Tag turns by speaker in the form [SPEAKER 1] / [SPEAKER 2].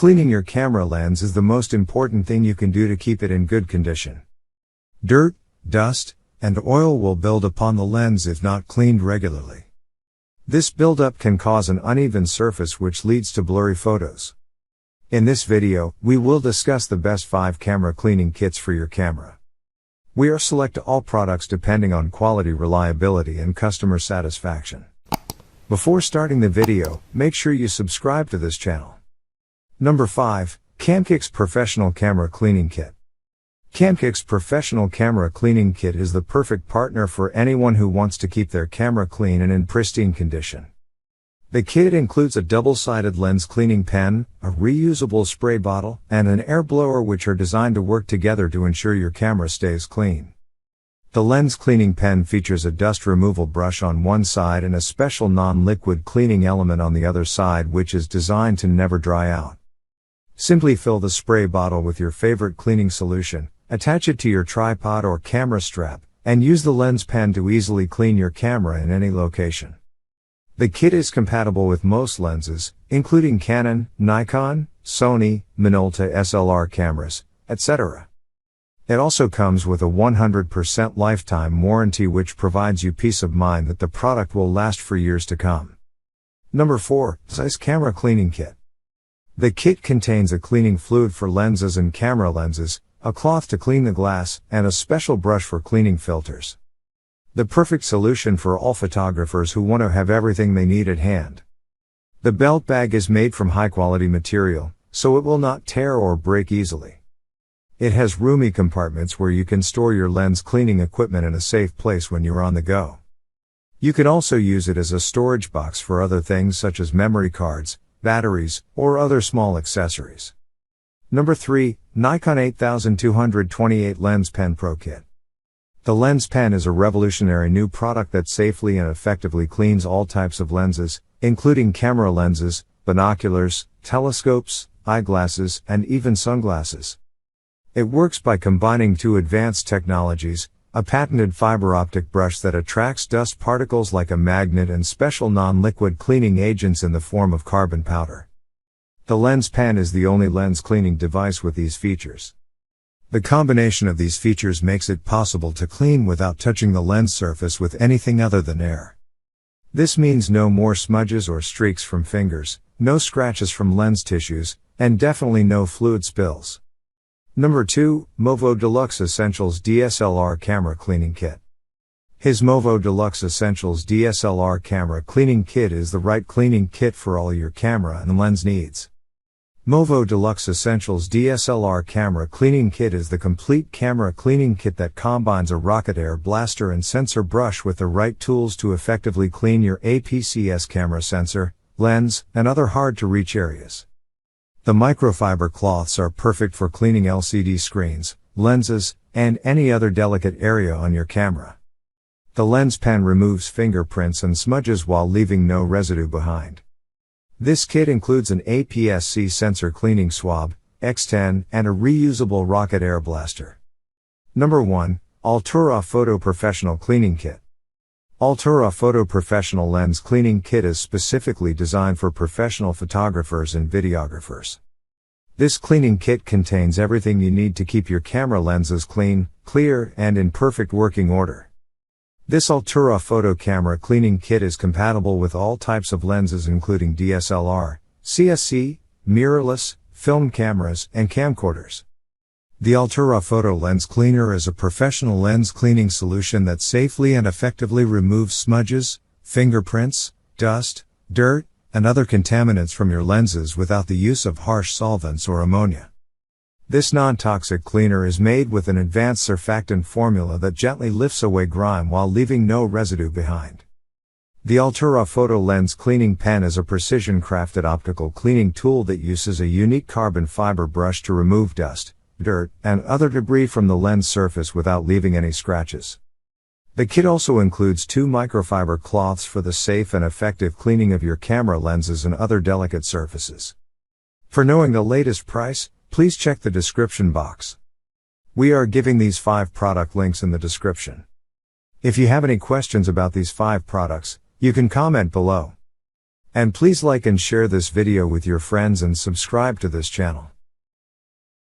[SPEAKER 1] Cleaning your camera lens is the most important thing you can do to keep it in good condition. Dirt, dust, and oil will build upon the lens if not cleaned regularly. This buildup can cause an uneven surface which leads to blurry photos. In this video, we will discuss the best 5 camera cleaning kits for your camera. We are select all products depending on quality, reliability, and customer satisfaction. Before starting the video, make sure you subscribe to this channel. Number 5. Camkix Professional Camera Cleaning Kit. Camkix Professional Camera Cleaning Kit is the perfect partner for anyone who wants to keep their camera clean and in pristine condition. The kit includes a double-sided lens cleaning pen, a reusable spray bottle, and an air blower, which are designed to work together to ensure your camera stays clean. The lens cleaning pen features a dust removal brush on one side and a special non-liquid cleaning element on the other side, which is designed to never dry out. Simply fill the spray bottle with your favorite cleaning solution, attach it to your tripod or camera strap, and use the lens pen to easily clean your camera in any location. The kit is compatible with most lenses, including Canon, Nikon, Sony, Minolta SLR cameras, etc. It also comes with a 100% lifetime warranty, which provides you peace of mind that the product will last for years to come. Number 4. Zeiss Camera Cleaning Kit. The kit contains a cleaning fluid for lenses and camera lenses, a cloth to clean the glass, and a special brush for cleaning filters. The perfect solution for all photographers who want to have everything they need at hand. The belt bag is made from high-quality material, so it will not tear or break easily. It has roomy compartments where you can store your lens cleaning equipment in a safe place when you're on the go. You can also use it as a storage box for other things such as memory cards, batteries, or other small accessories. Number 3. Nikon 8228 Lens Pen Pro Kit. The lens pen is a revolutionary new product that safely and effectively cleans all types of lenses, including camera lenses, binoculars, telescopes, eyeglasses, and even sunglasses. It works by combining 2 advanced technologies, a patented fiber optic brush that attracts dust particles like a magnet, and special non-liquid cleaning agents in the form of carbon powder. The lens pen is the only lens cleaning device with these features. The combination of these features makes it possible to clean without touching the lens surface with anything other than air. This means no more smudges or streaks from fingers, no scratches from lens tissues, and definitely no fluid spills. Number 2. Movo Deluxe Essentials DSLR Camera Cleaning Kit. His Movo Deluxe Essentials DSLR Camera Cleaning Kit is the right cleaning kit for all your camera and lens needs. Movo Deluxe Essentials DSLR Camera Cleaning Kit is the complete camera cleaning kit that combines a rocket air blaster and sensor brush with the right tools to effectively clean your APS-C camera sensor, lens, and other hard-to-reach areas. The microfiber cloths are perfect for cleaning LCD screens, lenses, and any other delicate area on your camera. The lens pen removes fingerprints and smudges while leaving no residue behind. This kit includes an APS-C sensor cleaning swab, X10, and a reusable rocket air blaster. Number 1. Altura Photo Professional Cleaning Kit. Altura Photo Professional Lens Cleaning Kit is specifically designed for professional photographers and videographers. This cleaning kit contains everything you need to keep your camera lenses clean, clear, and in perfect working order. This Altura Photo Camera Cleaning Kit is compatible with all types of lenses, including DSLR, CSC, mirrorless, film cameras, and camcorders. The Altura Photo Lens Cleaner is a professional lens cleaning solution that safely and effectively removes smudges, fingerprints, dust, dirt, and other contaminants from your lenses without the use of harsh solvents or ammonia. This non-toxic cleaner is made with an advanced surfactant formula that gently lifts away grime while leaving no residue behind. The Altura Photo Lens Cleaning Pen is a precision-crafted optical cleaning tool that uses a unique carbon fiber brush to remove dust, dirt, and other debris from the lens surface without leaving any scratches. The kit also includes 2 microfiber cloths for the safe and effective cleaning of your camera lenses and other delicate surfaces. For knowing the latest price, please check the description box. We are giving these 5 product links in the description. If you have any questions about these 5 products, you can comment below. And please like and share this video with your friends and subscribe to this channel.